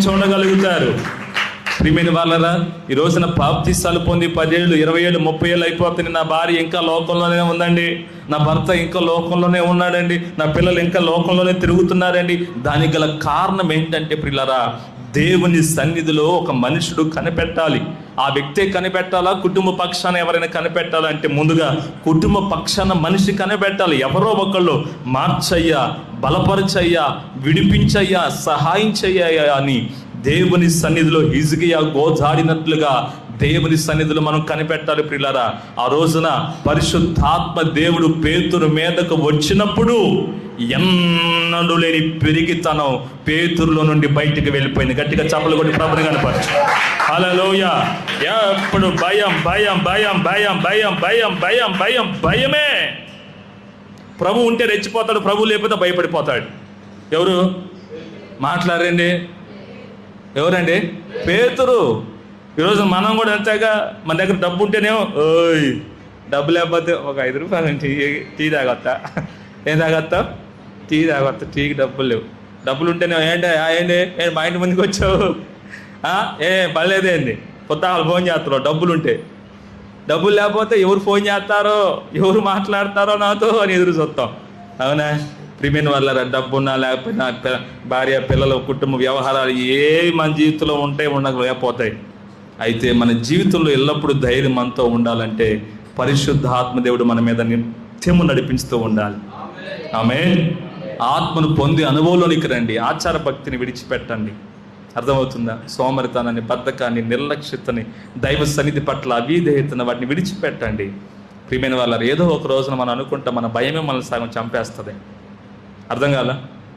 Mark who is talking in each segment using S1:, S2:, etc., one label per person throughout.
S1: చూడగలుగుతారు. ప్రియమైన వాళ్ళరా, ఈ రోజున బాప్తిసాలు పొంది 10 ఏళ్ళు 20 ఏళ్ళు 30 ఏళ్ళు అయిపోతుంది. నా భార్య ఇంకా లోకంలోనే ఉందండి, నా భర్త ఇంకా లోకంలోనే ఉన్నాడండి, నా పిల్లలు ఇంకా లోకంలోనే తిరుగుతున్నారండి. దానికి గల కారణం ఏంటంటే ప్రియులారా, దేవుని సన్నిధిలో ఒక మనుషుడు కనిపెట్టాలి. ఆ వ్యక్తే కనిపెట్టాలా, కుటుంబ పక్షాన ఎవరైనా కనిపెట్టాలంటే ముందుగా కుటుంబ పక్షాన మనిషి కనిపెట్టాలి. ఎవరో ఒకళ్ళు మార్చయ్యా, బలపరచయ్యా, విడిపించయ్యా, సహాయం చెయ్యా అని దేవుని సన్నిధిలో హిజ్కియా గోజాడినట్లుగా దేవుని సన్నిధిలో మనం కనిపెట్టాలి ప్రియులారా. ఆ రోజున పరిశుద్ధాత్మ దేవుడు పేతురు మీదకు వచ్చినప్పుడు ఎన్నడూ లేని పెరిగితనం పేతురులో నుండి బయటికి వెళ్ళిపోయింది. గట్టిగా చప్పలు కొట్టి ప్రభుని కనపరచు. హల్లెలూయా. ఎప్పుడు భయం భయం భయం భయం భయం భయం భయం భయం భయమే. ప్రభు ఉంటే రెచ్చిపోతాడు, ప్రభు లేకపోతే భయపడిపోతాడు. ఎవరు మాట్లాడండి? ఎవరండి? పేతురు. ఈరోజు మనం కూడా అంతేగా, మన దగ్గర డబ్బు ఉంటేనేమో ఓయ్, డబ్బు లేకపోతే ఒక 5 రూపాయలు టీ తాగొత్తా. ఏం తాగొత్తా? టీ తాగొత్తా. టీకి డబ్బులు లేవు. డబ్బులు ఉంటేనే ఏంటి మా ఇంటి ముందుకు వచ్చావు, పర్లేదేంది, కొత్తగా ఫోన్ చేస్తారో డబ్బులు ఉంటే. డబ్బులు లేకపోతే ఎవరు ఫోన్ చేస్తారో, ఎవరు మాట్లాడతారో నాతో అని ఎదురు చూస్తాం. అవునా? ప్రియమైన వాళ్ళ డబ్బున్నా లేకపోయినా భార్య పిల్లలు కుటుంబ వ్యవహారాలు ఏ మన జీవితంలో ఉండకపోతాయి. అయితే మన జీవితంలో ఎల్లప్పుడూ ధైర్యం మనతో ఉండాలంటే పరిశుద్ధాత్మదేవుడు మన మీద నిత్యము నడిపిస్తూ ఉండాలి. ఆమేన్. ఆత్మను పొంది అనుభవంలోనికి రండి. ఆచార భక్తిని విడిచిపెట్టండి. అర్థమవుతుందా? సోమరితనాన్ని, బద్ధకాన్ని, నిర్లక్ష్యతని, దైవ సన్నిధి పట్ల అవిధేయతను వాటిని విడిచిపెట్టండి. ప్రియమైన వాళ్ళ ఏదో ఒక రోజున మనం అనుకుంటాం మన భయమే మనల్ని సగం చంపేస్తుంది. అర్థం కాల?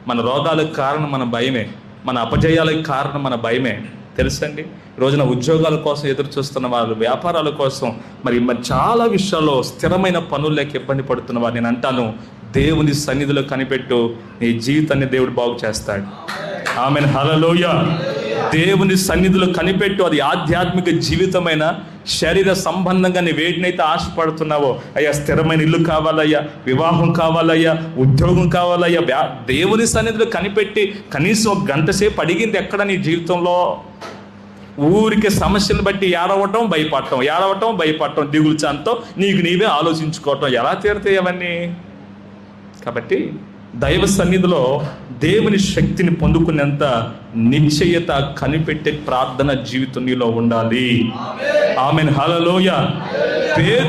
S1: మన రోగాలకు కారణం మన భయమే, మన అపజయాలకు కారణం మన భయమే. తెలుసండి, రోజున ఉద్యోగాల కోసం ఎదురు చూస్తున్న వాళ్ళు, వ్యాపారాల కోసం, మరి చాలా విషయాల్లో స్థిరమైన పనుల్లోకి ఇబ్బంది పడుతున్న వారు, నేను అంటాను, దేవుని సన్నిధిలో కనిపెట్టు, నీ జీవితాన్ని దేవుడు బాగు చేస్తాడు. ఆమేన్. హల్లెలూయా. దేవుని సన్నిధిలో కనిపెట్టు. అది ఆధ్యాత్మిక జీవితమైన శరీర సంబంధంగా నీ వేటినైతే ఆశపడుతున్నావో, అయ్యా స్థిరమైన ఇల్లు కావాలయ్యా, వివాహం కావాలయ్యా, ఉద్యోగం కావాలయ్యా, దేవుని సన్నిధిలో కనిపెట్టి కనీసం 1 గంట సేపు అడిగింది ఎక్కడ నీ జీవితంలో? ఊరికి సమస్యను బట్టి ఏడవటం భయపడటం, దిగులు చాంతో నీకు నీవే ఆలోచించుకోవటం, ఎలా తీరుతాయి అవన్నీ? కాబట్టి దైవ సన్నిధిలో దేవుని శక్తిని పొందుకునేంత నిశ్చయత, కనిపెట్టే ప్రార్థన జీవితం నీలో ఉండాలి. ఆమేన్. హల్లెలూయా.